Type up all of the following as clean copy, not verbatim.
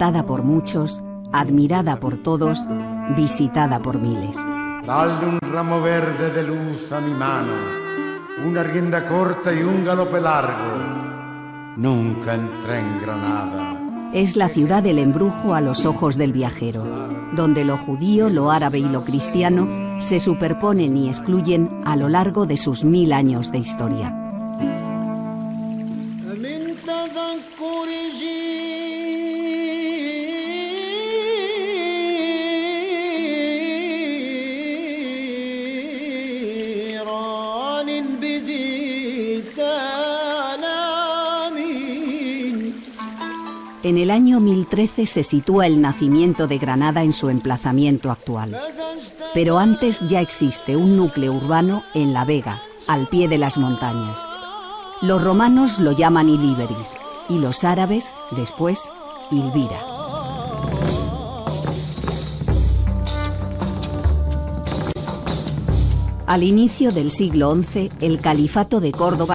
tratada por muchos, admirada por todos, visitada por miles. Dale un ramo verde de luz a mi mano, una rienda corta y un galope largo. Nunca entré en Granada. Es la ciudad del embrujo a los ojos del viajero, donde lo judío, lo árabe y lo cristiano se superponen y excluyen a lo largo de sus 1000 años de historia. En el año 1013 se sitúa el nacimiento de Granada en su emplazamiento actual. Pero antes ya existe un núcleo urbano en La Vega, al pie de las montañas. Los romanos lo llaman Ilíberis y los árabes, después, Ilbira. Al inicio del siglo XI, el califato de Córdoba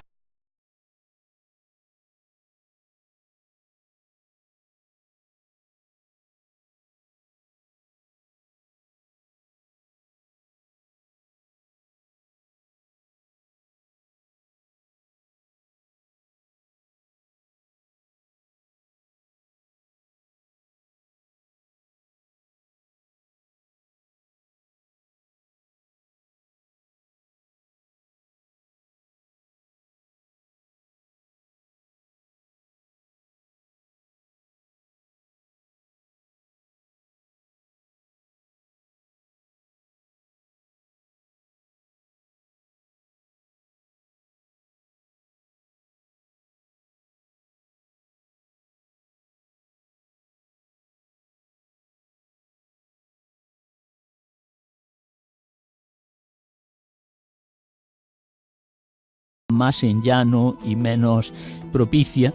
más en llano y menos propicia.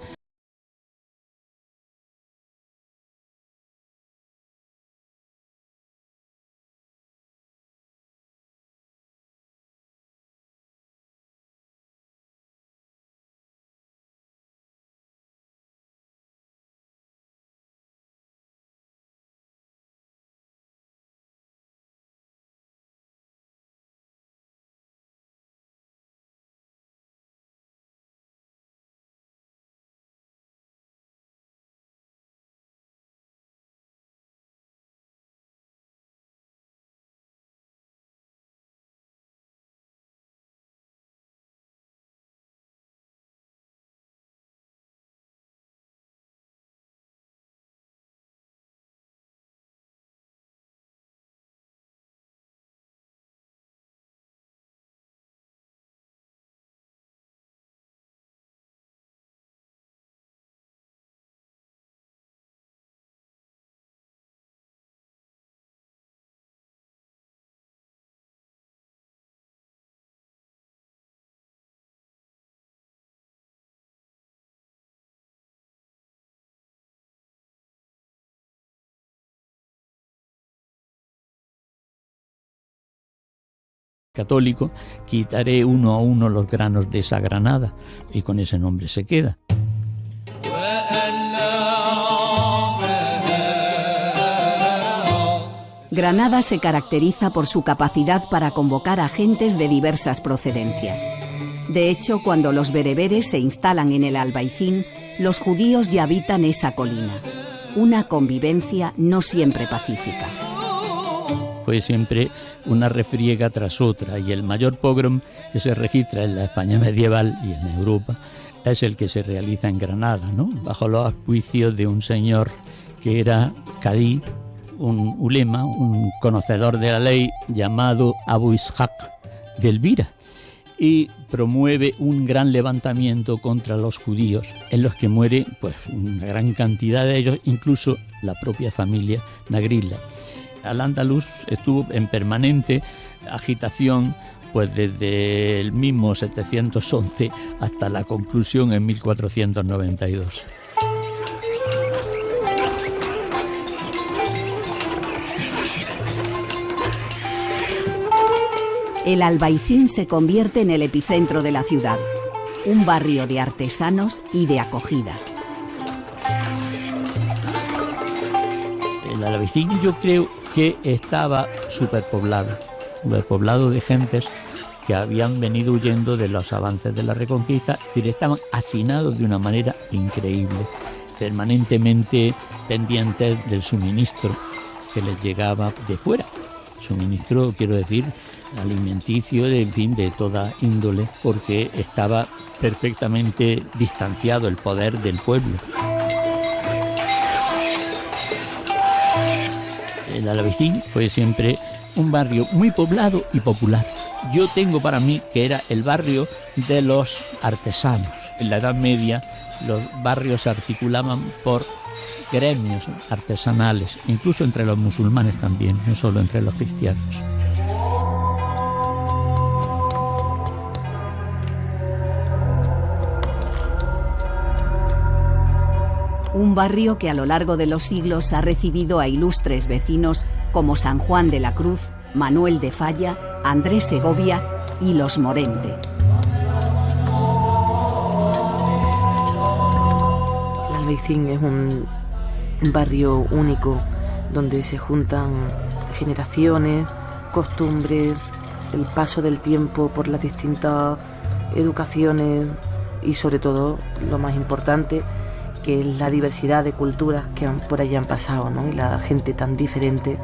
Católico, quitaré uno a uno los granos de esa granada y con ese nombre se queda. Granada se caracteriza por su capacidad para convocar a gentes de diversas procedencias. De hecho, cuando los bereberes se instalan en el Albaicín, los judíos ya habitan esa colina. Una convivencia no siempre pacífica. Fue siempre una refriega tras otra, y el mayor pogrom que se registra en la España medieval y en Europa es el que se realiza en Granada, ¿no? Bajo los auspicios de un señor que era cadí, un ulema, un conocedor de la ley llamado Abu Ishaq de Elvira, y promueve un gran levantamiento contra los judíos, en los que muere pues una gran cantidad de ellos, incluso la propia familia Nagrilla. Al-Ándalus estuvo en permanente agitación pues desde el mismo 711 hasta la conclusión en 1492. El Albaicín se convierte en el epicentro de la ciudad, un barrio de artesanos y de acogida. El Albaicín yo creo que estaba superpoblado de gentes que habían venido huyendo de los avances de la Reconquista, es decir, estaban hacinados de una manera increíble, permanentemente pendientes del suministro que les llegaba de fuera. Suministro, quiero decir, alimenticio, en fin, de toda índole, porque estaba perfectamente distanciado el poder del pueblo. El Albaicín fue siempre un barrio muy poblado y popular. Yo tengo para mí que era el barrio de los artesanos. En la Edad Media los barrios se articulaban por gremios artesanales, incluso entre los musulmanes también, no solo entre los cristianos. Un barrio que a lo largo de los siglos ha recibido a ilustres vecinos como San Juan de la Cruz, Manuel de Falla, Andrés Segovia y los Morente. El Albaicín es un barrio único donde se juntan generaciones, costumbres, el paso del tiempo por las distintas educaciones y sobre todo, lo más importante, que es la diversidad de culturas que por allí han pasado, ¿no? Y la gente tan diferente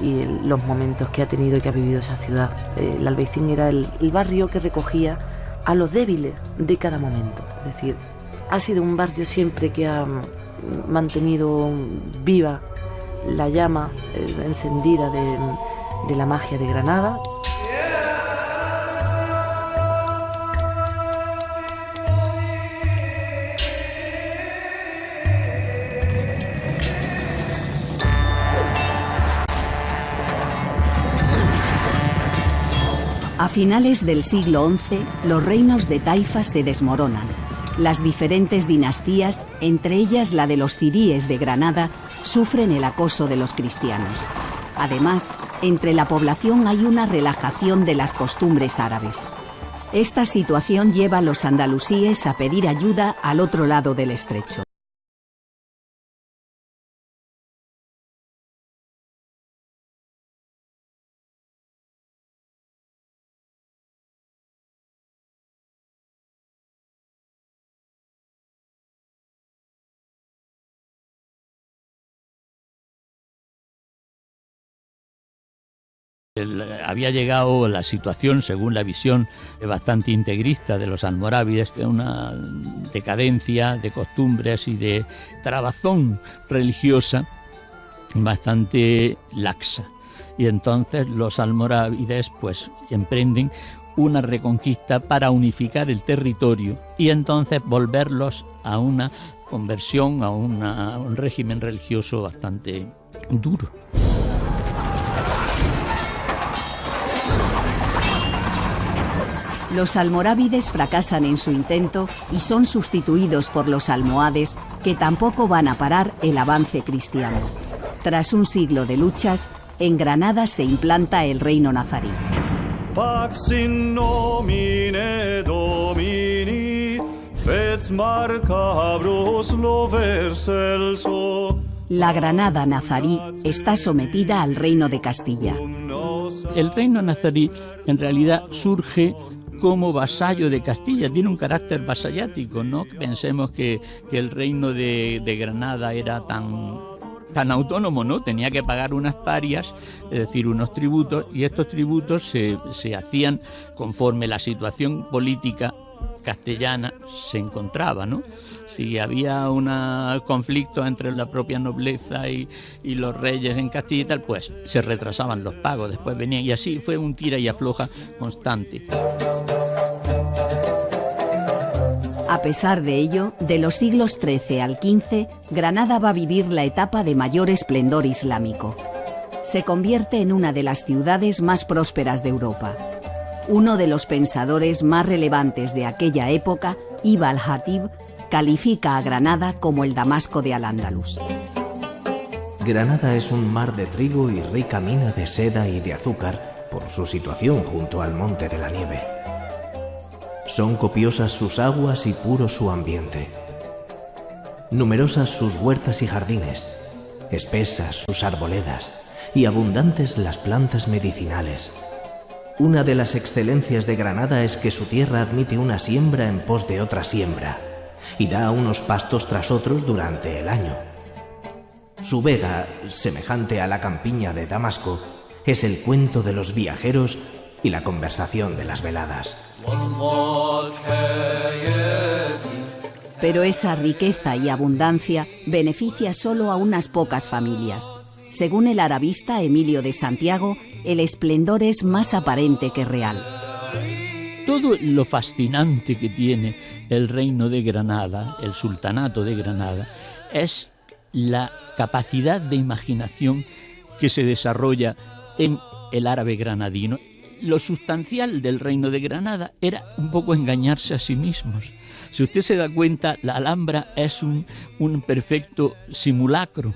y los momentos que ha tenido y que ha vivido esa ciudad. El Albaicín era el barrio que recogía a los débiles de cada momento. Es decir, ha sido un barrio siempre que ha mantenido viva la llama encendida de la magia de Granada. A finales del siglo XI, los reinos de taifas se desmoronan. Las diferentes dinastías, entre ellas la de los ciríes de Granada, sufren el acoso de los cristianos. Además, entre la población hay una relajación de las costumbres árabes. Esta situación lleva a los andalusíes a pedir ayuda al otro lado del estrecho. Había llegado la situación, según la visión bastante integrista de los almorávides, de una decadencia de costumbres y de trabazón religiosa bastante laxa. Y entonces los almorávides pues emprenden una reconquista para unificar el territorio y entonces volverlos a una conversión, a un régimen religioso bastante duro. Los almorávides fracasan en su intento y son sustituidos por los almohades, que tampoco van a parar el avance cristiano. Tras un siglo de luchas, en Granada se implanta el reino nazarí. Pax in nomine Domini, fets macabros lover celso. La Granada nazarí está sometida al reino de Castilla. El reino nazarí en realidad surge como vasallo de Castilla, tiene un carácter vasallático, no pensemos que el reino de Granada era tan autónomo, ¿no? Tenía que pagar unas parias, es decir, unos tributos, y estos tributos se hacían conforme la situación política castellana se encontraba, ¿no? Si había un conflicto entre la propia nobleza y los reyes en Castilla y tal, pues se retrasaban los pagos, después venían, y así fue un tira y afloja constante. A pesar de ello, de los siglos XIII al XV, Granada va a vivir la etapa de mayor esplendor islámico. Se convierte en una de las ciudades más prósperas de Europa. Uno de los pensadores más relevantes de aquella época, Ibn al-Hatib, califica a Granada como el Damasco de Al-Ándalus. Granada es un mar de trigo y rica mina de seda y de azúcar por su situación junto al Monte de la Nieve. Son copiosas sus aguas y puro su ambiente. Numerosas sus huertas y jardines, espesas sus arboledas y abundantes las plantas medicinales. Una de las excelencias de Granada es que su tierra admite una siembra en pos de otra siembra y da unos pastos tras otros durante el año. Su vega, semejante a la campiña de Damasco, es el cuento de los viajeros y la conversación de las veladas. Pero esa riqueza y abundancia beneficia solo a unas pocas familias. Según el arabista Emilio de Santiago, el esplendor es más aparente que real. Todo lo fascinante que tiene el reino de Granada, el sultanato de Granada, es la capacidad de imaginación que se desarrolla en el árabe granadino. Lo sustancial del reino de Granada era un poco engañarse a sí mismos. Si usted se da cuenta, la Alhambra es un perfecto simulacro,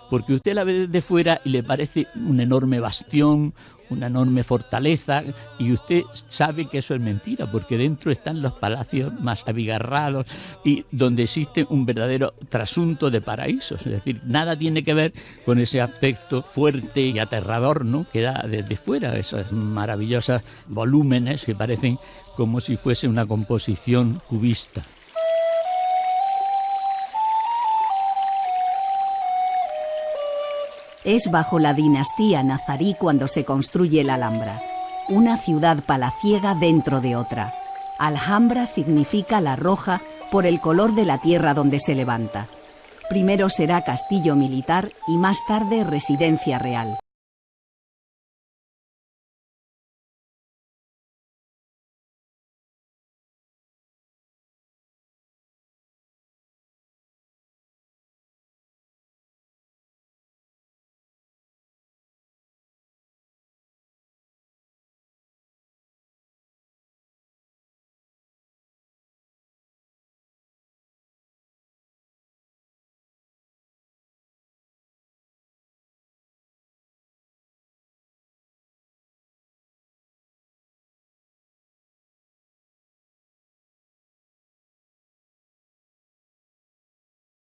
porque usted la ve desde fuera y le parece un enorme bastión, una enorme fortaleza, y usted sabe que eso es mentira, porque dentro están los palacios más abigarrados y donde existe un verdadero trasunto de paraísos. Es decir, nada tiene que ver con ese aspecto fuerte y aterrador, ¿no?, que da desde fuera, esos maravillosos volúmenes que parecen como si fuese una composición cubista. Es bajo la dinastía nazarí cuando se construye la Alhambra, una ciudad palaciega dentro de otra. Alhambra significa la roja por el color de la tierra donde se levanta. Primero será castillo militar y más tarde residencia real.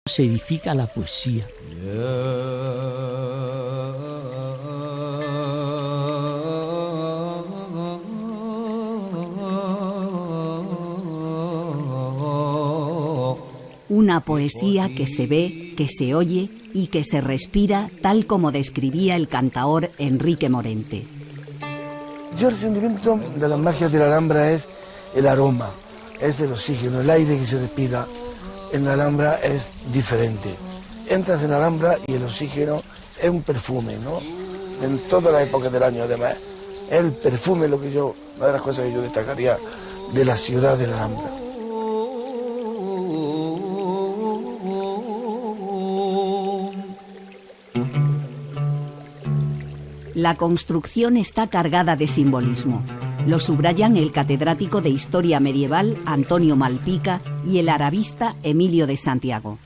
Se edifica la poesía. Una poesía que se ve, que se oye y que se respira, tal como describía el cantaor Enrique Morente. Yo el sentimiento de las magias de la Alhambra es el aroma, es el oxígeno, el aire que se respira en la Alhambra es diferente. Entras en la Alhambra y el oxígeno es un perfume, ¿no? En todas las épocas del año, además. El perfume, una de las cosas que yo destacaría de la ciudad de la Alhambra. La construcción está cargada de simbolismo. Lo subrayan el catedrático de Historia Medieval Antonio Malpica y el arabista Emilio de Santiago.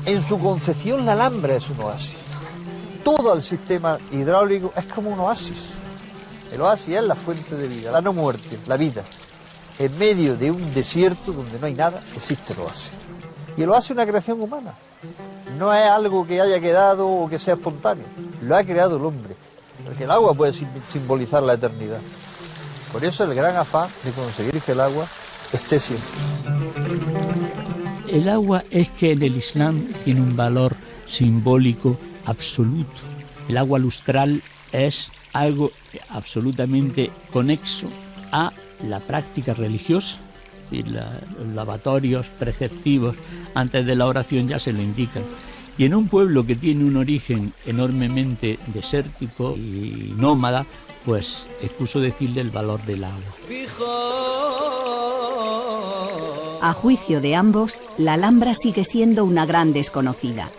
En su concepción la Alhambra es un oasis. Todo el sistema hidráulico es como un oasis. El oasis es la fuente de vida, la no muerte, la vida. En medio de un desierto donde no hay nada, existe el oasis. Y el oasis es una creación humana. No es algo que haya quedado o que sea espontáneo. Lo ha creado el hombre. Porque el agua puede simbolizar la eternidad. Por eso el gran afán de conseguir que el agua esté siempre. El agua es que en el Islam tiene un valor simbólico absoluto. El agua lustral es algo absolutamente conexo a la práctica religiosa. Es decir, los lavatorios preceptivos antes de la oración ya se lo indican. Y en un pueblo que tiene un origen enormemente desértico y nómada, pues expuso decirle el valor del agua. A juicio de ambos, la Alhambra sigue siendo una gran desconocida.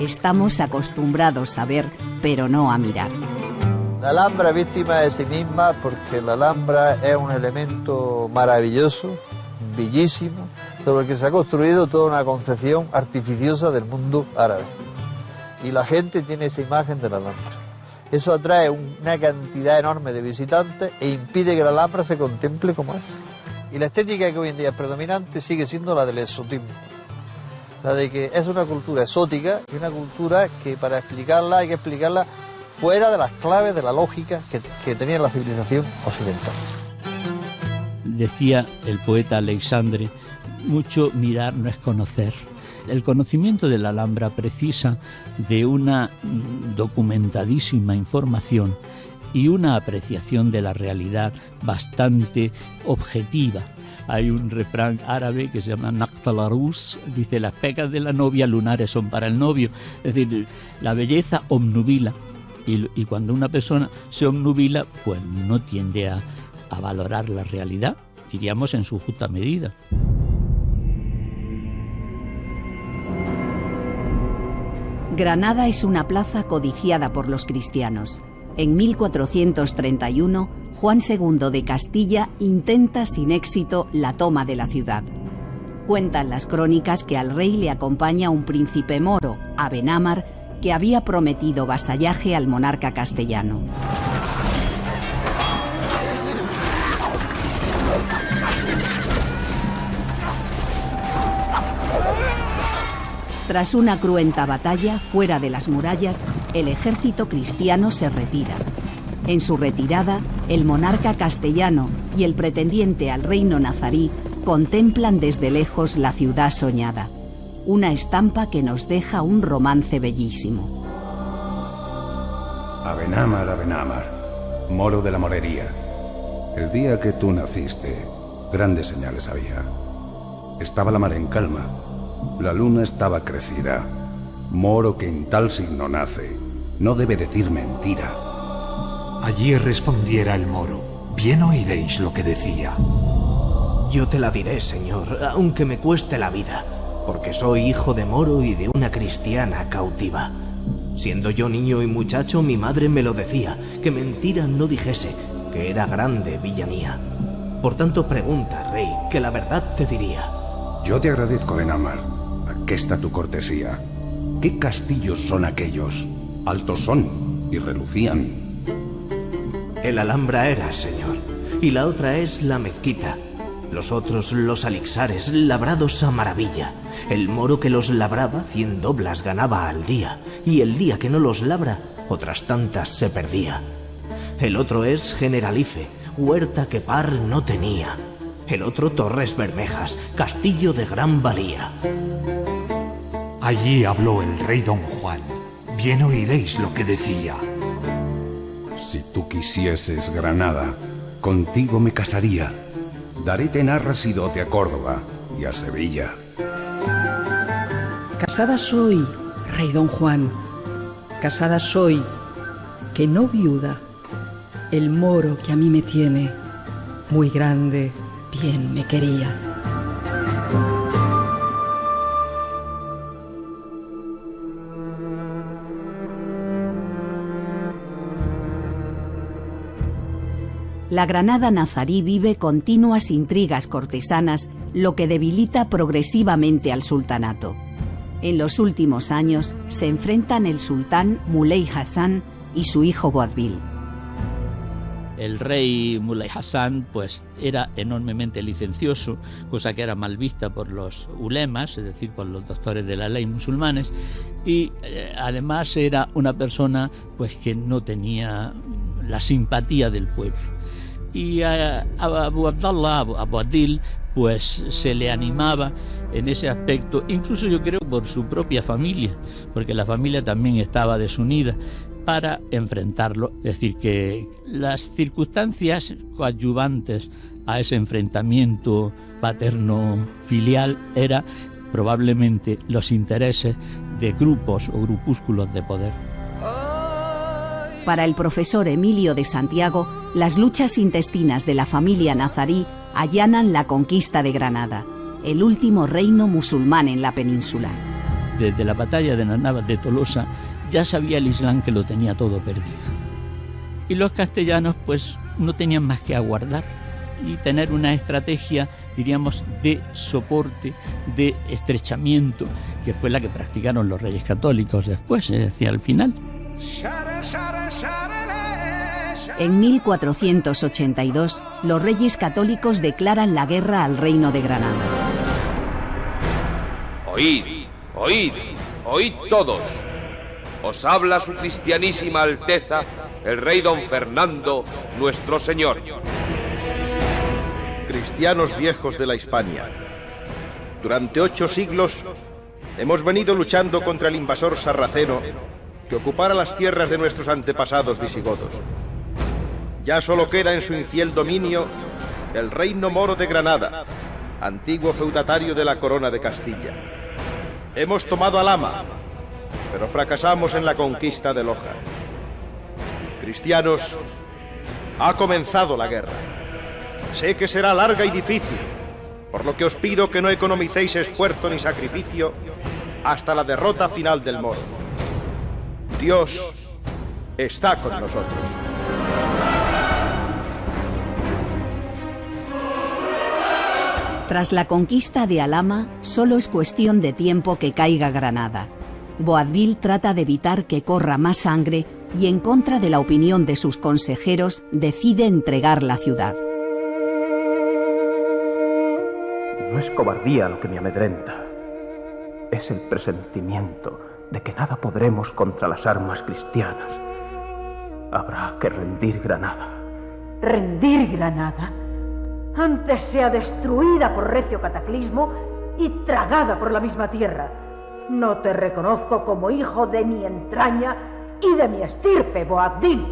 Estamos acostumbrados a ver, pero no a mirar. La Alhambra víctima de sí misma porque la Alhambra es un elemento maravilloso, bellísimo, sobre el que se ha construido toda una concepción artificiosa del mundo árabe. Y la gente tiene esa imagen de la Alhambra. Eso atrae una cantidad enorme de visitantes e impide que la Alhambra se contemple como es. Y la estética que hoy en día es predominante sigue siendo la del exotismo. La de que es una cultura exótica y una cultura que para explicarla hay que explicarla fuera de las claves de la lógica que tenía la civilización occidental. Decía el poeta Alexandre, mucho mirar no es conocer. El conocimiento de la Alhambra precisa de una documentadísima información y una apreciación de la realidad bastante objetiva. Hay un refrán árabe que se llama Naqt al-Arus, dice: las pecas de la novia lunares son para el novio. Es decir, la belleza obnubila y cuando una persona se obnubila, pues no tiende a valorar la realidad, diríamos en su justa medida. Granada es una plaza codiciada por los cristianos. En 1431, Juan II de Castilla intenta sin éxito la toma de la ciudad. Cuentan las crónicas que al rey le acompaña un príncipe moro, Abenamar, que había prometido vasallaje al monarca castellano. Tras una cruenta batalla fuera de las murallas, el ejército cristiano se retira. En su retirada, el monarca castellano y el pretendiente al reino nazarí contemplan desde lejos la ciudad soñada. Una estampa que nos deja un romance bellísimo. Abenamar, Abenamar, moro de la morería. El día que tú naciste, grandes señales había. Estaba la mar en calma. La luna estaba crecida. Moro que en tal signo nace, no debe decir mentira. Allí respondiera el moro: bien oiréis lo que decía. Yo te la diré, señor, aunque me cueste la vida, porque soy hijo de moro y de una cristiana cautiva. Siendo yo niño y muchacho, mi madre me lo decía, que mentira no dijese, que era grande villanía. Por tanto pregunta, rey, que la verdad te diría. Yo te agradezco, Abenamar. Aquí está tu cortesía. ¿Qué castillos son aquellos? Altos son y relucían. El Alhambra era, señor, y la otra es la mezquita. Los otros los alixares, labrados a maravilla. El moro que los labraba 100 doblas ganaba al día, y el día que no los labra, otras tantas se perdía. El otro es Generalife, huerta que par no tenía. El otro Torres Bermejas, castillo de gran valía. Allí habló el rey Don Juan. Bien oiréis lo que decía. Si tú quisieses, Granada, contigo me casaría. Daréte en arras y dote a Córdoba y a Sevilla. Casada soy, rey Don Juan. Casada soy, que no viuda. El moro que a mí me tiene, muy grande, bien me quería. La Granada nazarí vive continuas intrigas cortesanas, lo que debilita progresivamente al sultanato. En los últimos años se enfrentan el sultán Muley Hassan y su hijo Boabdil. El rey Muley Hassan pues era enormemente licencioso, cosa que era mal vista por los ulemas, es decir, por los doctores de la ley musulmanes, y además era una persona pues que no tenía la simpatía del pueblo. Y a Abu Abdallah, a Boabdil, pues se le animaba en ese aspecto, incluso yo creo por su propia familia, porque la familia también estaba desunida, para enfrentarlo. Es decir, que las circunstancias coadyuvantes a ese enfrentamiento paterno-filial era probablemente los intereses de grupos o grupúsculos de poder. Para el profesor Emilio de Santiago, las luchas intestinas de la familia nazarí allanan la conquista de Granada, el último reino musulmán en la península. Desde la batalla de las Navas de Tolosa ya sabía el Islam que lo tenía todo perdido. Y los castellanos pues no tenían más que aguardar y tener una estrategia, diríamos, de soporte, de estrechamiento, que fue la que practicaron los reyes católicos después, es decir, al final. En 1482, los reyes católicos declaran la guerra al reino de Granada. Oíd, Oíd, oíd todos. Os habla su cristianísima alteza, el rey don Fernando, nuestro señor. Cristianos viejos de la Hispania, durante 8 siglos hemos venido luchando contra el invasor sarraceno que ocupara las tierras de nuestros antepasados visigodos. Ya solo queda en su infiel dominio el reino moro de Granada, antiguo feudatario de la corona de Castilla. Hemos tomado Alhama, pero fracasamos en la conquista de Loja. Cristianos, ha comenzado la guerra. Sé que será larga y difícil, por lo que os pido que no economicéis esfuerzo ni sacrificio hasta la derrota final del moro. Dios está con nosotros. Tras la conquista de Alhama, solo es cuestión de tiempo que caiga Granada. Boabdil trata de evitar que corra más sangre y, en contra de la opinión de sus consejeros, decide entregar la ciudad. No es cobardía lo que me amedrenta. Es el presentimiento de que nada podremos contra las armas cristianas. Habrá que rendir Granada. ¿Rendir Granada? Antes sea destruida por recio cataclismo y tragada por la misma tierra. No te reconozco como hijo de mi entraña y de mi estirpe, Boabdil.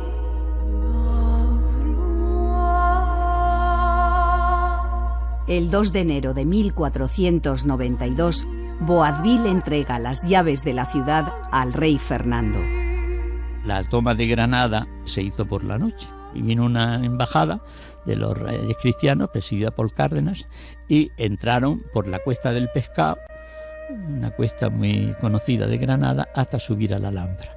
El 2 de enero de 1492, Boabdil entrega las llaves de la ciudad al rey Fernando. La toma de Granada se hizo por la noche y vino una embajada de los reyes cristianos presidida por Cárdenas y entraron por la Cuesta del Pescado, una cuesta muy conocida de Granada, hasta subir a la Alhambra,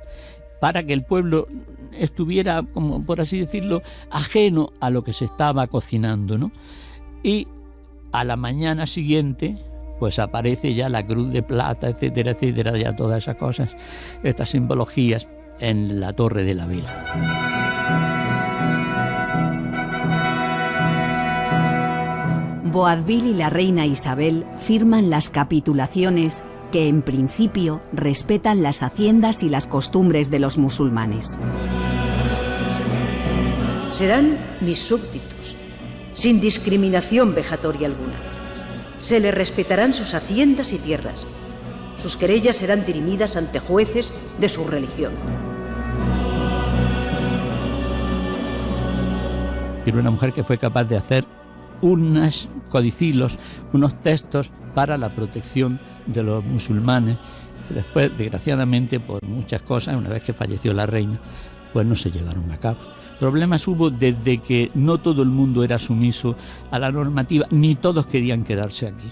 para que el pueblo estuviera, como por así decirlo, ajeno a lo que se estaba cocinando, ¿no? Y a la mañana siguiente pues aparece ya la cruz de plata, etcétera, etcétera, ya todas esas cosas, estas simbologías en la Torre de la Vela. Boabdil y la reina Isabel firman las capitulaciones que, en principio, respetan las haciendas y las costumbres de los musulmanes. Serán mis súbditos, sin discriminación vejatoria alguna. Se les respetarán sus haciendas y tierras. Sus querellas serán dirimidas ante jueces de su religión. Era una mujer que fue capaz de hacer unos codicilos, unos textos para la protección de los musulmanes, que después, desgraciadamente, por muchas cosas, una vez que falleció la reina, pues no se llevaron a cabo. Problemas hubo desde que no todo el mundo era sumiso a la normativa, ni todos querían quedarse aquí.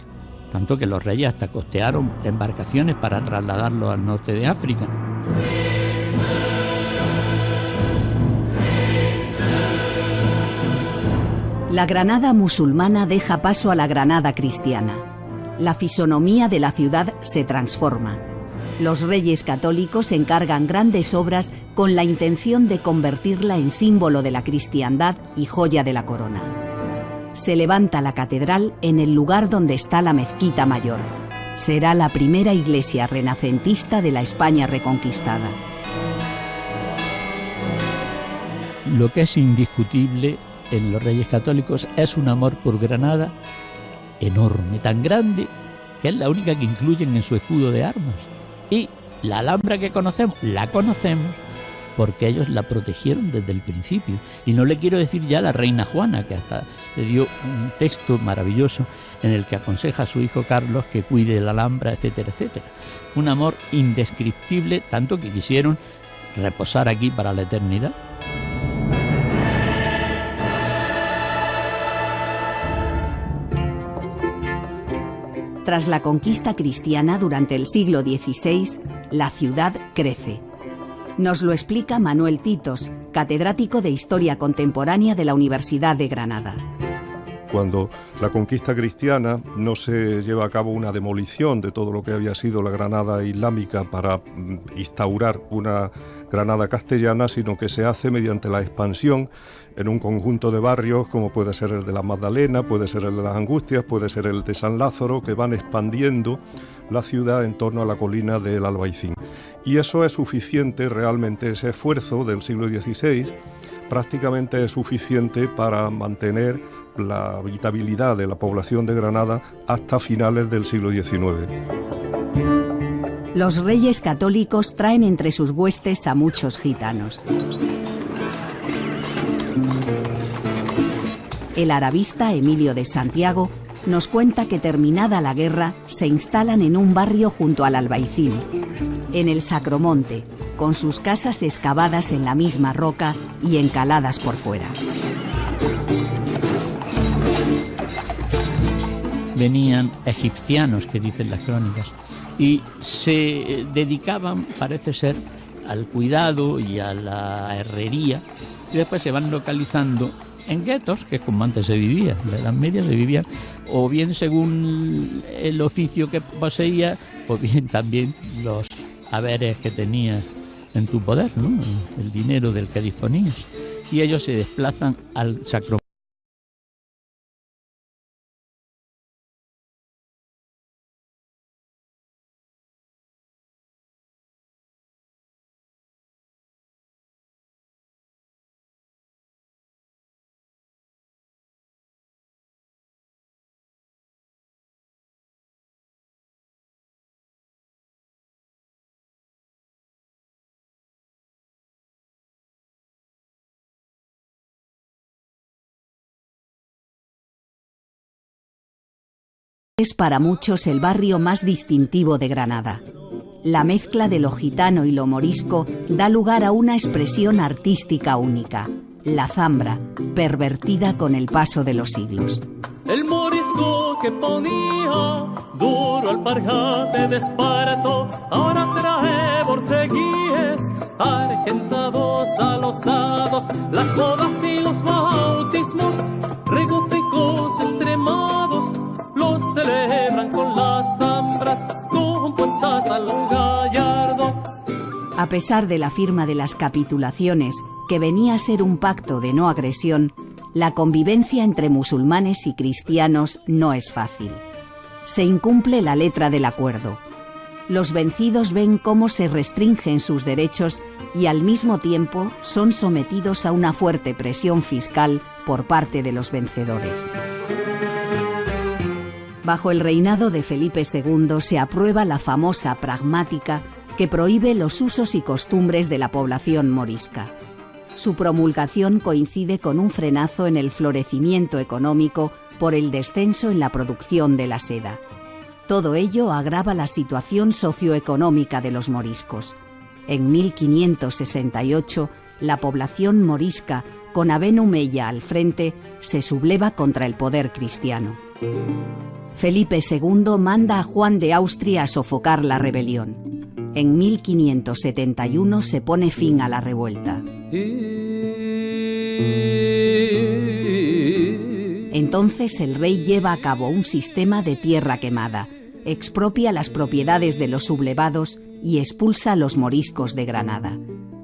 Tanto que los reyes hasta costearon embarcaciones para trasladarlo al norte de África. La Granada musulmana deja paso a la Granada cristiana. La fisonomía de la ciudad se transforma. Los reyes católicos encargan grandes obras con la intención de convertirla en símbolo de la cristiandad y joya de la corona. Se levanta la catedral en el lugar donde está la mezquita mayor. Será la primera iglesia renacentista de la España reconquistada. Lo que es indiscutible en los reyes católicos es un amor por Granada enorme, tan grande, que es la única que incluyen en su escudo de armas. Y la Alhambra que conocemos, la conocemos porque ellos la protegieron desde el principio. Y no le quiero decir ya a la reina Juana, que hasta le dio un texto maravilloso en el que aconseja a su hijo Carlos que cuide la Alhambra, etcétera, etcétera. Un amor indescriptible, tanto que quisieron reposar aquí para la eternidad. Tras la conquista cristiana durante el siglo XVI, la ciudad crece. Nos lo explica Manuel Titos, catedrático de Historia Contemporánea de la Universidad de Granada. Cuando la conquista cristiana no se lleva a cabo una demolición de todo lo que había sido la Granada islámica para instaurar una Granada castellana, sino que se hace mediante la expansión en un conjunto de barrios, como puede ser el de la Magdalena, puede ser el de las Angustias, puede ser el de San Lázaro, que van expandiendo la ciudad en torno a la colina del Albaicín. Y eso es suficiente, realmente ese esfuerzo del siglo XVI prácticamente es suficiente para mantener la habitabilidad de la población de Granada hasta finales del siglo XIX. Los reyes católicos traen entre sus huestes a muchos gitanos. El arabista Emilio de Santiago nos cuenta que terminada la guerra se instalan en un barrio junto al Albaicín, en el Sacromonte, con sus casas excavadas en la misma roca y encaladas por fuera. Venían egipcianos, que dicen las crónicas, y se dedicaban, parece ser, al cuidado y a la herrería, y después se van localizando en guetos, que es como antes se vivía, en la Edad Media se vivía, o bien según el oficio que poseía, o bien también los haberes que tenías en tu poder, ¿no? El dinero del que disponías. Y ellos se desplazan al Sacromonte. Es para muchos el barrio más distintivo de Granada. La mezcla de lo gitano y lo morisco da lugar a una expresión artística única, la zambra, pervertida con el paso de los siglos. El morisco que ponía duro al parjate de Esparto, ahora trae borceguíes argentados a los hados, las bodas y los bautismos, regocijos extremados, los celebran con las zambras compuestas a lo gallardo. A pesar de la firma de las capitulaciones, que venía a ser un pacto de no agresión, la convivencia entre musulmanes y cristianos no es fácil. Se incumple la letra del acuerdo. Los vencidos ven cómo se restringen sus derechos y al mismo tiempo son sometidos a una fuerte presión fiscal por parte de los vencedores. Bajo el reinado de Felipe II se aprueba la famosa pragmática que prohíbe los usos y costumbres de la población morisca. Su promulgación coincide con un frenazo en el florecimiento económico por el descenso en la producción de la seda. Todo ello agrava la situación socioeconómica de los moriscos. En 1568, la población morisca, con Aben Humeya al frente, se subleva contra el poder cristiano. Felipe II manda a Juan de Austria a sofocar la rebelión. En 1571 se pone fin a la revuelta. Entonces el rey lleva a cabo un sistema de tierra quemada, expropia las propiedades de los sublevados y expulsa a los moriscos de Granada.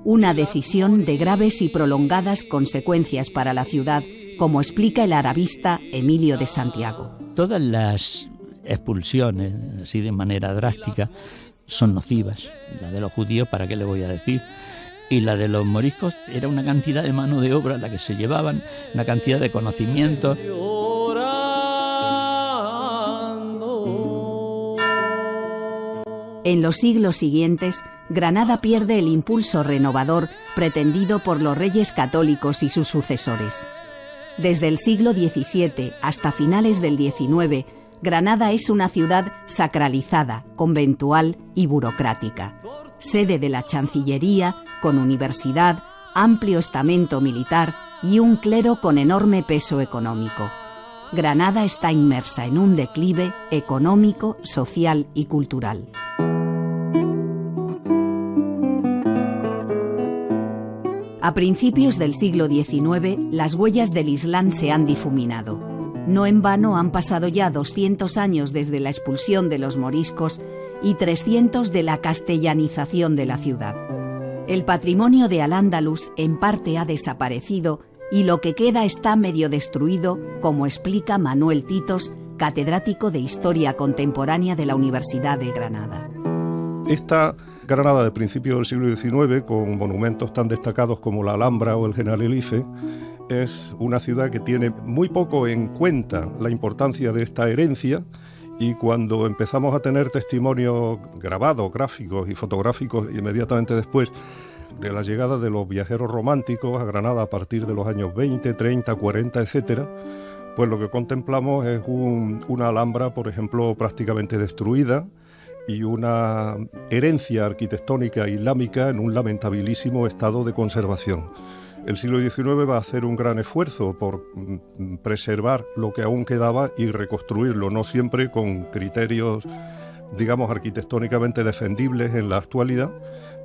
Una decisión de graves y prolongadas consecuencias para la ciudad, como explica el arabista Emilio de Santiago. Todas las expulsiones, así de manera drástica, son nocivas. La de los judíos, ¿para qué le voy a decir? Y la de los moriscos era una cantidad de mano de obra la que se llevaban, una cantidad de conocimientos. En los siglos siguientes, Granada pierde el impulso renovador pretendido por los reyes católicos y sus sucesores. Desde el siglo XVII hasta finales del XIX, Granada es una ciudad sacralizada, conventual y burocrática. Sede de la Chancillería, con universidad, amplio estamento militar y un clero con enorme peso económico. Granada está inmersa en un declive económico, social y cultural. A principios del siglo XIX, las huellas del Islam se han difuminado. No en vano han pasado ya 200 años desde la expulsión de los moriscos y 300 de la castellanización de la ciudad. El patrimonio de Al-Ándalus en parte ha desaparecido y lo que queda está medio destruido, como explica Manuel Titos, catedrático de Historia Contemporánea de la Universidad de Granada. Esta Granada de principios del siglo XIX, con monumentos tan destacados como la Alhambra o el Generalife, es una ciudad que tiene muy poco en cuenta la importancia de esta herencia, y cuando empezamos a tener testimonios grabados, gráficos y fotográficos inmediatamente después de la llegada de los viajeros románticos a Granada a partir de los años 20, 30, 40, etcétera, pues lo que contemplamos es una Alhambra, por ejemplo, prácticamente destruida, y una herencia arquitectónica islámica en un lamentabilísimo estado de conservación. El siglo XIX va a hacer un gran esfuerzo por preservar lo que aún quedaba y reconstruirlo, no siempre con criterios, digamos, arquitectónicamente defendibles en la actualidad,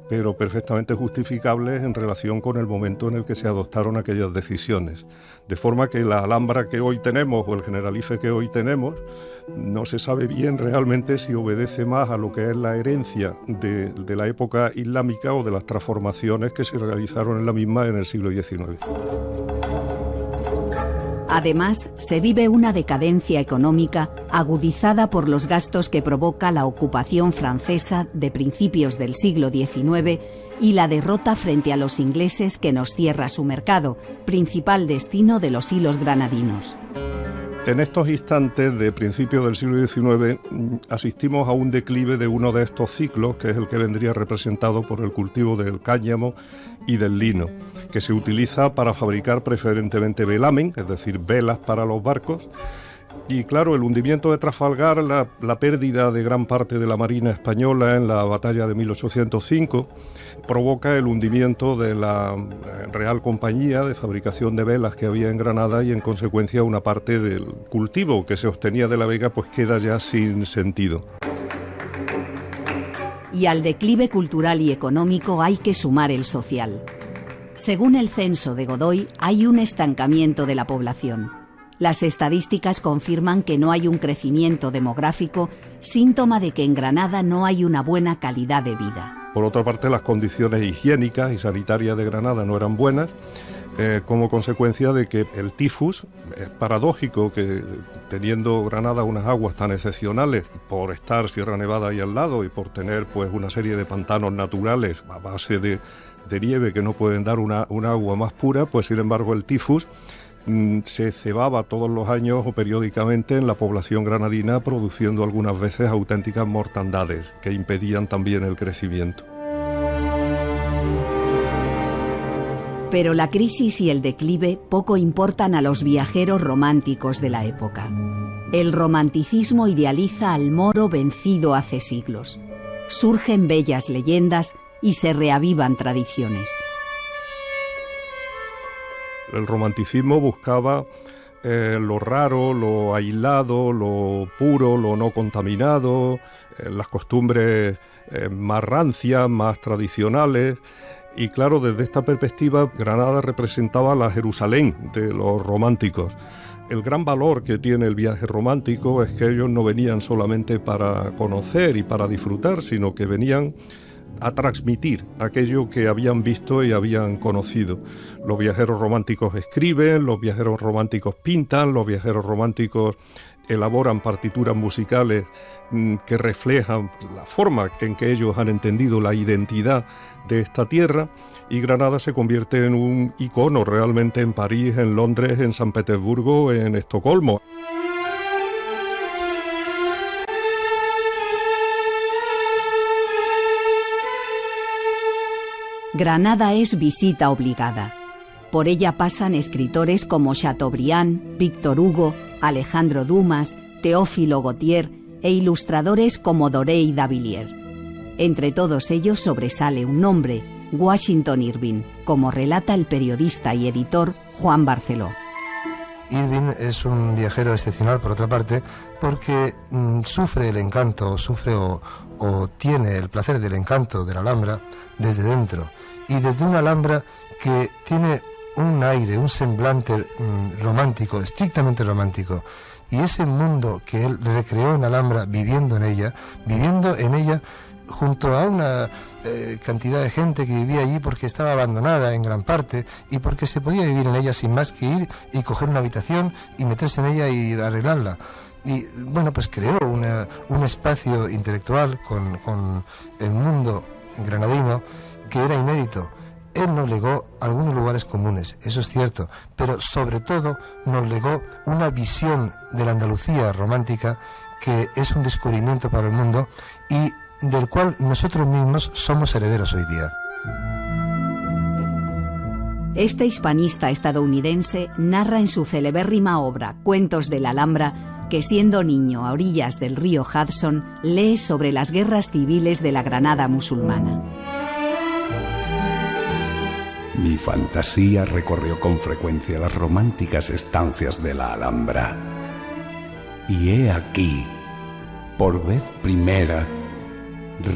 pero perfectamente justificables en relación con el momento en el que se adoptaron aquellas decisiones. De forma que la Alhambra que hoy tenemos o el Generalife que hoy tenemos no se sabe bien realmente si obedece más a lo que es la herencia de la época islámica o de las transformaciones que se realizaron en la misma en el siglo XIX. Además, se vive una decadencia económica agudizada por los gastos que provoca la ocupación francesa de principios del siglo XIX y la derrota frente a los ingleses que nos cierra su mercado, principal destino de los hilos granadinos. En estos instantes de principios del siglo XIX asistimos a un declive de uno de estos ciclos, que es el que vendría representado por el cultivo del cáñamo y del lino, que se utiliza para fabricar preferentemente velamen, es decir, velas para los barcos. Y claro, el hundimiento de Trafalgar, la pérdida de gran parte de la Marina española en la batalla de 1805, provoca el hundimiento de la Real Compañía de fabricación de velas que había en Granada, y en consecuencia una parte del cultivo que se obtenía de la vega pues queda ya sin sentido. Y al declive cultural y económico hay que sumar el social. Según el censo de Godoy, hay un estancamiento de la población. Las estadísticas confirman que no hay un crecimiento demográfico, síntoma de que en Granada no hay una buena calidad de vida. Por otra parte, las condiciones higiénicas y sanitarias de Granada no eran buenas, como consecuencia de que el tifus, es paradójico que teniendo Granada unas aguas tan excepcionales, por estar Sierra Nevada ahí al lado y por tener pues una serie de pantanos naturales a base de nieve que no pueden dar una agua más pura, pues sin embargo el tifus se cebaba todos los años o periódicamente en la población granadina, produciendo algunas veces auténticas mortandades que impedían también el crecimiento. Pero la crisis y el declive poco importan a los viajeros románticos de la época. El romanticismo idealiza al moro vencido hace siglos. Surgen bellas leyendas y se reavivan tradiciones. El romanticismo buscaba lo raro, lo aislado, lo puro, lo no contaminado, las costumbres más rancias, más tradicionales. Y claro, desde esta perspectiva, Granada representaba la Jerusalén de los románticos. El gran valor que tiene el viaje romántico es que ellos no venían solamente para conocer y para disfrutar, sino que venían a transmitir aquello que habían visto y habían conocido. Los viajeros románticos escriben, los viajeros románticos pintan, los viajeros románticos elaboran partituras musicales que reflejan la forma en que ellos han entendido la identidad de esta tierra, y Granada se convierte en un icono realmente en París, en Londres, en San Petersburgo, en Estocolmo. Granada es visita obligada. Por ella pasan escritores como Chateaubriand, Víctor Hugo, Alejandro Dumas, Teófilo Gautier e ilustradores como Doré y Davilliers. Entre todos ellos sobresale un nombre, Washington Irving, como relata el periodista y editor Juan Barceló. Irving es un viajero excepcional, por otra parte, porque sufre el encanto, o tiene el placer del encanto de la Alhambra desde dentro, y desde una Alhambra que tiene un aire, un semblante romántico, estrictamente romántico, y ese mundo que él recreó en Alhambra, viviendo en ella, junto a una cantidad de gente que vivía allí porque estaba abandonada en gran parte y porque se podía vivir en ella sin más que ir y coger una habitación y meterse en ella y arreglarla. Y bueno, pues creó un espacio intelectual con el mundo granadino que era inédito. Él nos legó algunos lugares comunes, eso es cierto, pero sobre todo nos legó una visión de la Andalucía romántica que es un descubrimiento para el mundo y del cual nosotros mismos somos herederos hoy día. Este hispanista estadounidense narra en su celebérrima obra Cuentos de la Alhambra que siendo niño a orillas del río Hudson lee sobre las guerras civiles de la Granada musulmana. Mi fantasía recorrió con frecuencia las románticas estancias de la Alhambra. Y he aquí, por vez primera,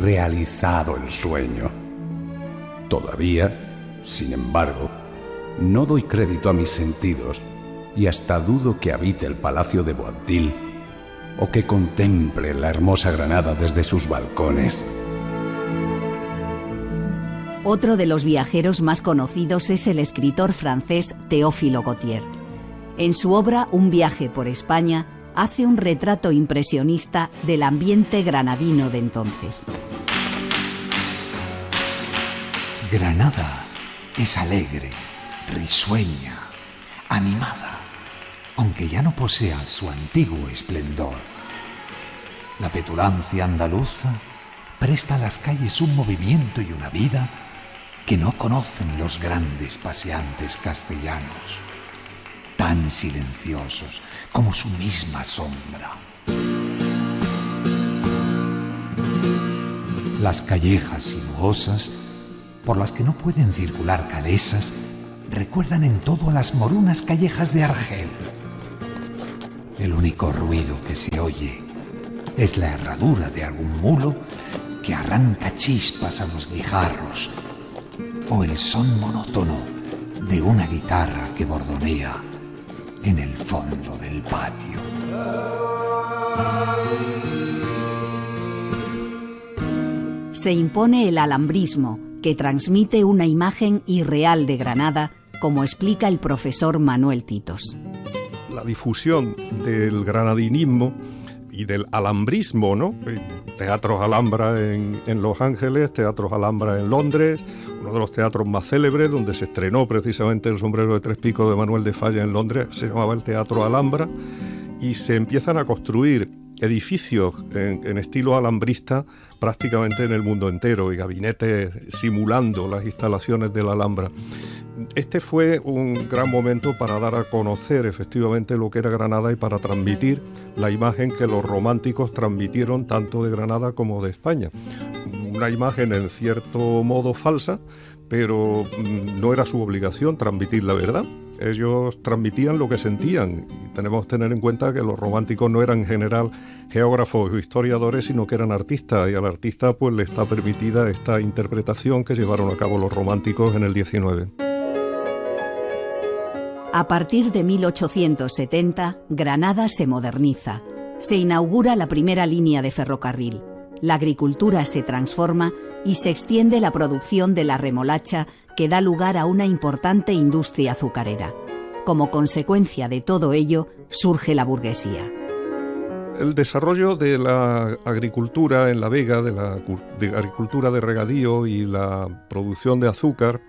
realizado el sueño. Todavía, sin embargo, no doy crédito a mis sentidos y hasta dudo que habite el palacio de Boabdil o que contemple la hermosa Granada desde sus balcones. Otro de los viajeros más conocidos es el escritor francés Théophile Gautier. En su obra Un viaje por España hace un retrato impresionista del ambiente granadino de entonces. Granada es alegre, risueña, animada, aunque ya no posea su antiguo esplendor. La petulancia andaluza presta a las calles un movimiento y una vida que no conocen los grandes paseantes castellanos, tan silenciosos como su misma sombra. Las callejas sinuosas, por las que no pueden circular calesas, recuerdan en todo a las morunas callejas de Argel. El único ruido que se oye es la herradura de algún mulo que arranca chispas a los guijarros, o el son monótono de una guitarra que bordonea en el fondo del patio. Se impone el alhambrismo, que transmite una imagen irreal de Granada, como explica el profesor Manuel Titos. La difusión del granadinismo y del alhambrismo, ¿no? Teatros Alhambra en Los Ángeles, Teatros Alhambra en Londres, uno de los teatros más célebres donde se estrenó precisamente El sombrero de tres picos de Manuel de Falla en Londres, se llamaba el Teatro Alhambra, y se empiezan a construir edificios en estilo alhambrista prácticamente en el mundo entero y gabinetes simulando las instalaciones de la Alhambra. Este fue un gran momento para dar a conocer efectivamente lo que era Granada y para transmitir la imagen que los románticos transmitieron tanto de Granada como de España. Una imagen en cierto modo falsa, pero no era su obligación transmitir la verdad. Ellos transmitían lo que sentían y tenemos que tener en cuenta que los románticos no eran en general geógrafos o historiadores, sino que eran artistas, y al artista pues le está permitida esta interpretación que llevaron a cabo los románticos en el 19. A partir de 1870, Granada se moderniza. Se inaugura la primera línea de ferrocarril. La agricultura se transforma y se extiende la producción de la remolacha, que da lugar a una importante industria azucarera. Como consecuencia de todo ello, surge la burguesía. El desarrollo de la agricultura en La Vega, de agricultura de regadío y la producción de azúcar,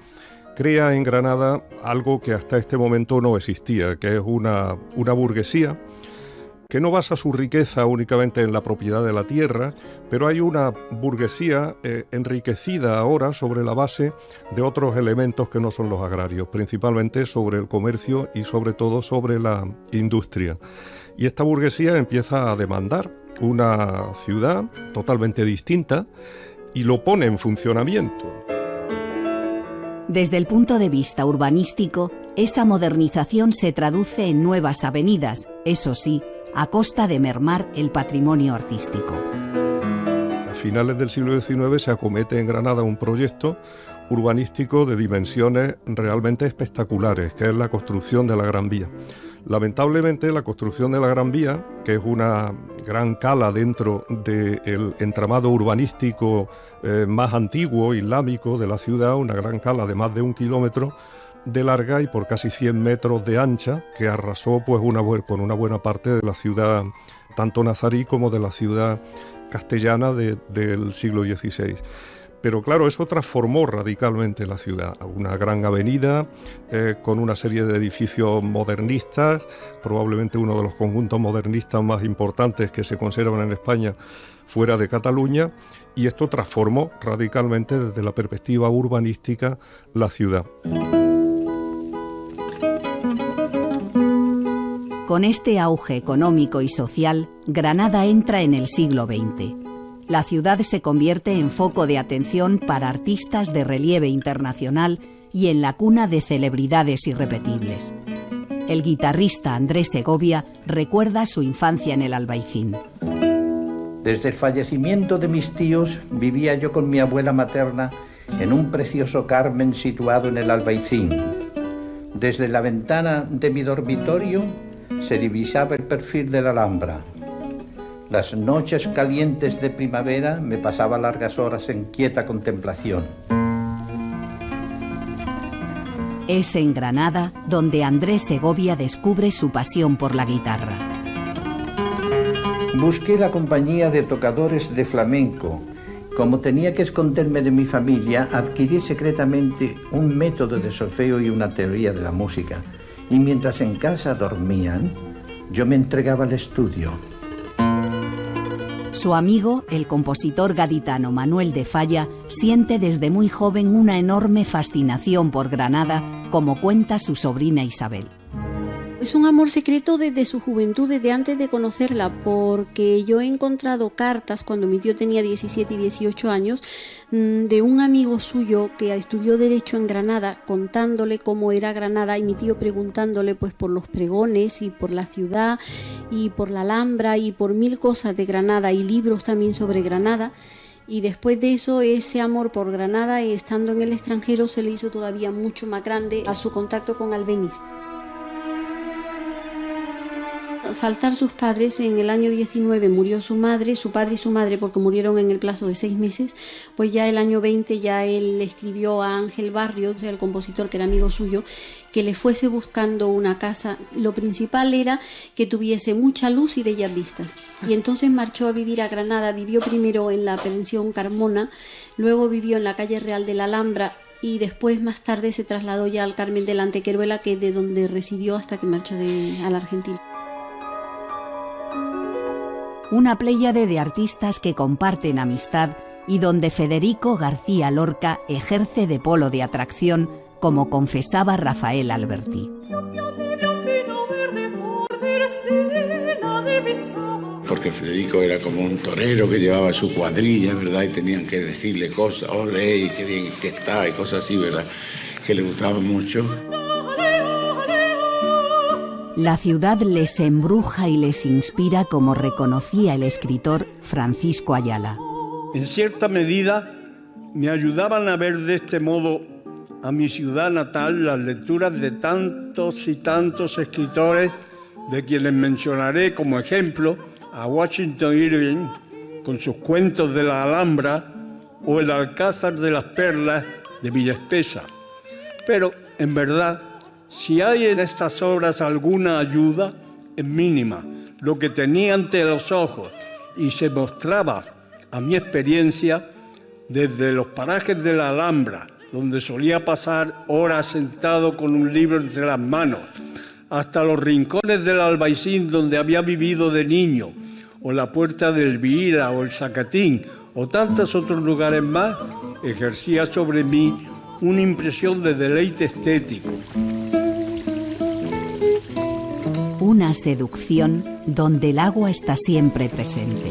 crea en Granada algo que hasta este momento no existía, que es una burguesía que no basa su riqueza únicamente en la propiedad de la tierra, pero hay una burguesía enriquecida ahora sobre la base de otros elementos que no son los agrarios, principalmente sobre el comercio y sobre todo sobre la industria. Y esta burguesía empieza a demandar una ciudad totalmente distinta y lo pone en funcionamiento. Desde el punto de vista urbanístico, esa modernización se traduce en nuevas avenidas, eso sí, a costa de mermar el patrimonio artístico. A finales del siglo XIX se acomete en Granada un proyecto urbanístico de dimensiones realmente espectaculares, que es la construcción de la Gran Vía. Lamentablemente, la construcción de la Gran Vía, que es una gran cala dentro del entramado urbanístico más antiguo, islámico de la ciudad, una gran cala de más de 1 kilómetro de larga y por casi 100 metros de ancha, que arrasó pues con una buena parte de la ciudad, tanto nazarí como de la ciudad castellana del siglo XVI. Pero claro, eso transformó radicalmente la ciudad. Una gran avenida con una serie de edificios modernistas, probablemente uno de los conjuntos modernistas más importantes que se conservan en España fuera de Cataluña, y esto transformó radicalmente desde la perspectiva urbanística la ciudad. Con este auge económico y social, Granada entra en el siglo XX. La ciudad se convierte en foco de atención para artistas de relieve internacional y en la cuna de celebridades irrepetibles. El guitarrista Andrés Segovia recuerda su infancia en el Albaicín. Desde el fallecimiento de mis tíos vivía yo con mi abuela materna en un precioso Carmen situado en el Albaicín. Desde la ventana de mi dormitorio se divisaba el perfil de la Alhambra. Las noches calientes de primavera me pasaba largas horas en quieta contemplación. Es en Granada donde Andrés Segovia descubre su pasión por la guitarra. Busqué la compañía de tocadores de flamenco. Como tenía que esconderme de mi familia, adquirí secretamente un método de solfeo y una teoría de la música. Y mientras en casa dormían, yo me entregaba al estudio. Su amigo, el compositor gaditano Manuel de Falla, siente desde muy joven una enorme fascinación por Granada, como cuenta su sobrina Isabel. Es un amor secreto desde su juventud, desde antes de conocerla, porque yo he encontrado cartas cuando mi tío tenía 17 y 18 años de un amigo suyo que estudió Derecho en Granada, contándole cómo era Granada, y mi tío preguntándole pues por los pregones y por la ciudad y por la Alhambra y por 1000 cosas de Granada y libros también sobre Granada. Y después de eso, ese amor por Granada, estando en el extranjero, se le hizo todavía mucho más grande a su contacto con Albéniz. Faltar sus padres, en el año 19 murió su padre y su madre, porque murieron en el plazo de 6 meses, pues ya el año 20 ya él escribió a Ángel Barrios, el compositor que era amigo suyo, que le fuese buscando una casa. Lo principal era que tuviese mucha luz y bellas vistas. Y entonces marchó a vivir a Granada, vivió primero en la pensión Carmona, luego vivió en la calle Real de la Alhambra, y después más tarde se trasladó ya al Carmen de la Antequeruela, que es de donde residió hasta que marchó a la Argentina. Una pléyade de artistas que comparten amistad y donde Federico García Lorca ejerce de polo de atracción, como confesaba Rafael Alberti. Porque Federico era como un torero que llevaba su cuadrilla, ¿verdad? Y tenían que decirle cosas, ole, y qué bien que está, y cosas así, ¿verdad? Que le gustaban mucho. La ciudad les embruja y les inspira, como reconocía el escritor Francisco Ayala. En cierta medida, me ayudaban a ver de este modo a mi ciudad natal las lecturas de tantos y tantos escritores, de quienes mencionaré como ejemplo a Washington Irving, con sus cuentos de la Alhambra, o el Alcázar de las Perlas de Villaspesa. Pero, en verdad, si hay en estas obras alguna ayuda, es mínima. Lo que tenía ante los ojos y se mostraba a mi experiencia desde los parajes de la Alhambra, donde solía pasar horas sentado con un libro entre las manos, hasta los rincones del Albaicín donde había vivido de niño, o la Puerta de Elvira, o el Zacatín, o tantos otros lugares más, ejercía sobre mí una impresión de deleite estético. Una seducción donde el agua está siempre presente.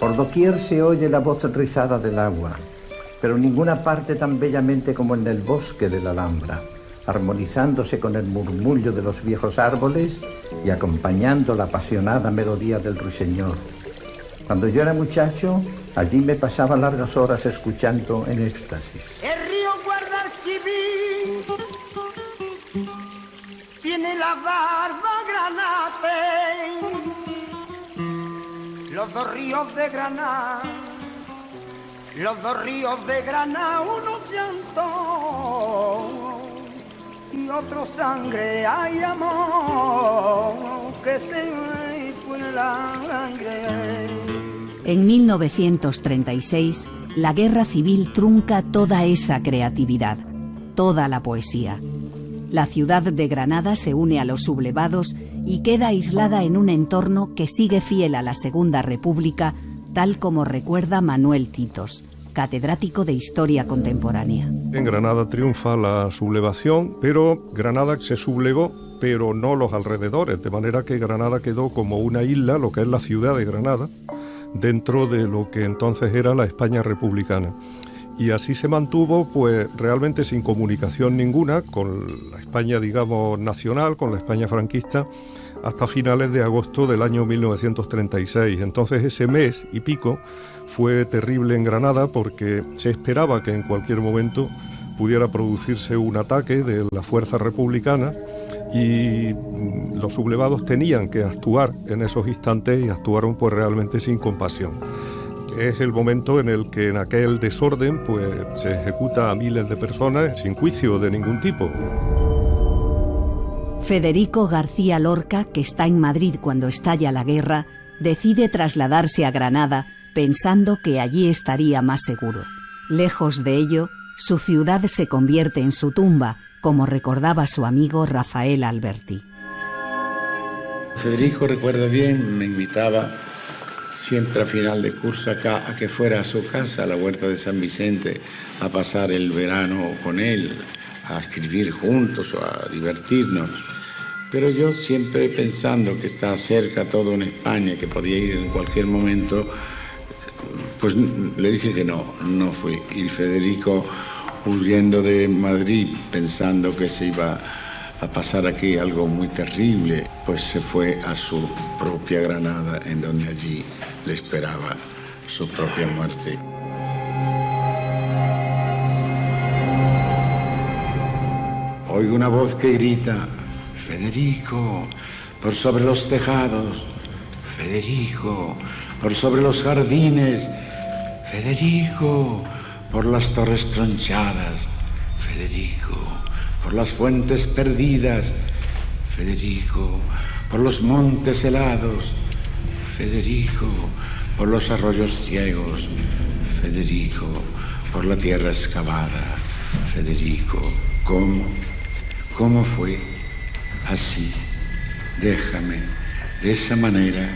Por doquier se oye la voz rizada del agua, pero en ninguna parte tan bellamente como en el bosque de la Alhambra, armonizándose con el murmullo de los viejos árboles y acompañando la apasionada melodía del ruiseñor. Cuando yo era muchacho, allí me pasaba largas horas escuchando en éxtasis. El río Guadalquivir las barbas granaten, los dos ríos de Granada, los dos ríos de Granada, uno llanto y otro sangre, hay amor que se fue la sangre. En 1936, la guerra civil trunca toda esa creatividad, toda la poesía. La ciudad de Granada se une a los sublevados y queda aislada en un entorno que sigue fiel a la Segunda República, tal como recuerda Manuel Titos, catedrático de Historia Contemporánea. En Granada triunfa la sublevación, pero Granada se sublevó, pero no los alrededores, de manera que Granada quedó como una isla, lo que es la ciudad de Granada, dentro de lo que entonces era la España republicana. Y así se mantuvo, pues realmente sin comunicación ninguna con la España, digamos, nacional, con la España franquista, hasta finales de agosto del año 1936. Entonces ese mes y pico fue terrible en Granada porque se esperaba que en cualquier momento pudiera producirse un ataque de la fuerza republicana y los sublevados tenían que actuar en esos instantes y actuaron pues realmente sin compasión. Es el momento en el que en aquel desorden pues se ejecuta a miles de personas sin juicio de ningún tipo. Federico García Lorca, que está en Madrid cuando estalla la guerra, decide trasladarse a Granada pensando que allí estaría más seguro. Lejos de ello, su ciudad se convierte en su tumba, como recordaba su amigo Rafael Alberti. Federico, recuerda bien, me invitaba siempre a final de curso acá a que fuera a su casa, a la Huerta de San Vicente, a pasar el verano con él, a escribir juntos o a divertirnos. Pero yo siempre pensando que está cerca todo en España, que podía ir en cualquier momento, pues le dije que no fui. Y Federico, huyendo de Madrid, pensando que se iba a pasar aquí algo muy terrible, pues se fue a su propia Granada, en donde allí le esperaba su propia muerte. Oigo una voz que grita: Federico, por sobre los tejados, Federico, por sobre los jardines, Federico, por las torres tronchadas, Federico, por las fuentes perdidas, Federico, por los montes helados, Federico, por los arroyos ciegos, Federico, por la tierra excavada, Federico. ¿Cómo fue? Así, déjame, de esa manera,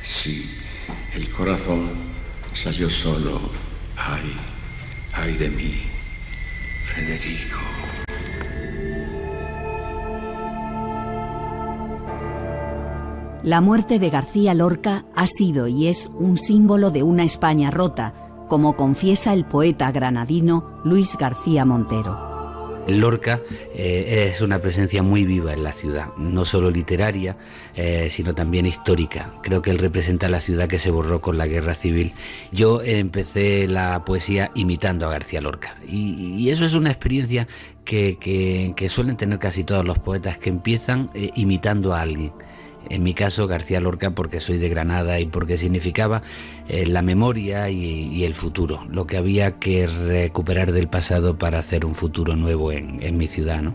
sí, el corazón salió solo, ay de mí, Federico. La muerte de García Lorca ha sido y es un símbolo de una España rota, como confiesa el poeta granadino Luis García Montero. Lorca es una presencia muy viva en la ciudad, no solo literaria, sino también histórica. Creo que él representa la ciudad que se borró con la guerra civil. Yo empecé la poesía imitando a García Lorca y eso es una experiencia que suelen tener casi todos los poetas, que empiezan imitando a alguien. En mi caso, García Lorca, porque soy de Granada y porque significaba la memoria y el futuro, lo que había que recuperar del pasado para hacer un futuro nuevo en mi ciudad, ¿no?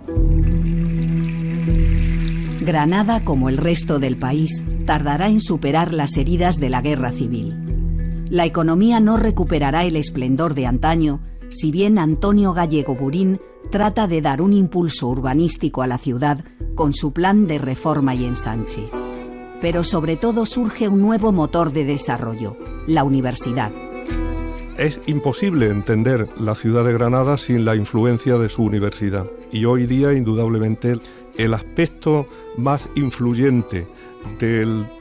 Granada, como el resto del país, tardará en superar las heridas de la guerra civil. La economía no recuperará el esplendor de antaño, si bien Antonio Gallego Burín trata de dar un impulso urbanístico a la ciudad con su plan de reforma y ensanche. Pero sobre todo surge un nuevo motor de desarrollo, la universidad. Es imposible entender la ciudad de Granada sin la influencia de su universidad. Y hoy día, indudablemente, el aspecto más influyente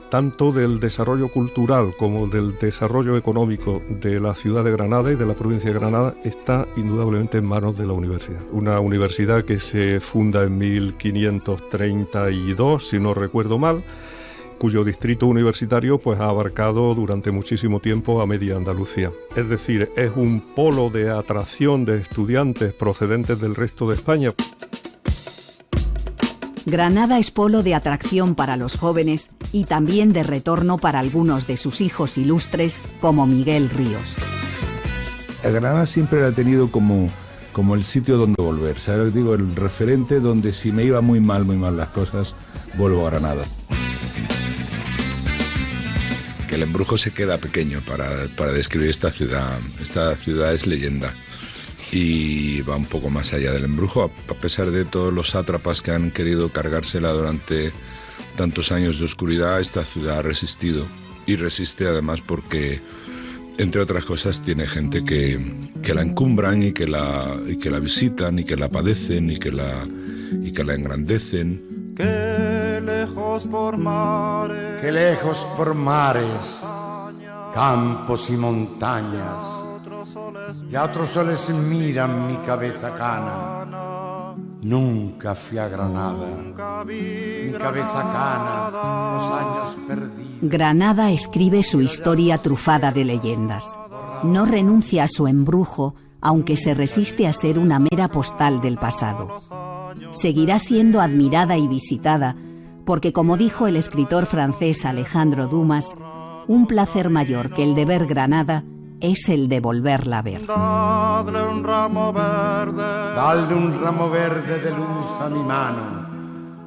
tanto del desarrollo cultural como del desarrollo económico de la ciudad de Granada y de la provincia de Granada está indudablemente en manos de la universidad. Una universidad que se funda en 1532, si no recuerdo mal, cuyo distrito universitario pues ha abarcado durante muchísimo tiempo a media Andalucía. Es decir, es un polo de atracción de estudiantes procedentes del resto de España. Granada es polo de atracción para los jóvenes y también de retorno para algunos de sus hijos ilustres, como Miguel Ríos. A Granada siempre la he tenido como el sitio donde volver, ¿sabes lo que digo? El referente donde si me iba muy mal las cosas, vuelvo a Granada. Que el embrujo se queda pequeño para describir esta ciudad. Esta ciudad es leyenda y va un poco más allá del embrujo, a pesar de todos los sátrapas que han querido cargársela durante tantos años de oscuridad. Esta ciudad ha resistido y resiste además porque, entre otras cosas, tiene gente que la encumbran y que la visitan y que la padecen y que la engrandecen. Qué lejos por mares, campos y montañas, ya otros soles miran mi cabeza cana. Nunca fui a Granada, mi cabeza cana, los años perdidos. Granada escribe su historia trufada de leyendas. No renuncia a su embrujo, aunque se resiste a ser una mera postal del pasado. Seguirá siendo admirada y visitada, porque como dijo el escritor francés Alejandro Dumas, un placer mayor que el de ver Granada es el de volverla a ver. Dale un ramo verde de luz a mi mano,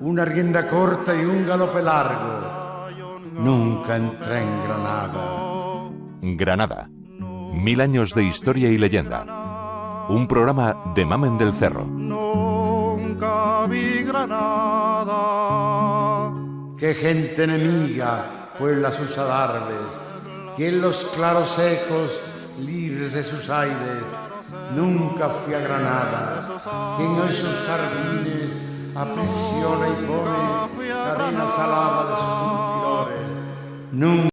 una rienda corta y un galope largo. Nunca entré en Granada. Granada, 1000 años de historia y leyenda. Un programa de Mamen del Cerro. Nunca vi Granada. Qué gente enemiga puebla sus adarves, que en los claros ecos, libres de sus aires, nunca fui a Granada, que en esos jardines aprisiona y pone cadenas al alma de sus multidores. Nunca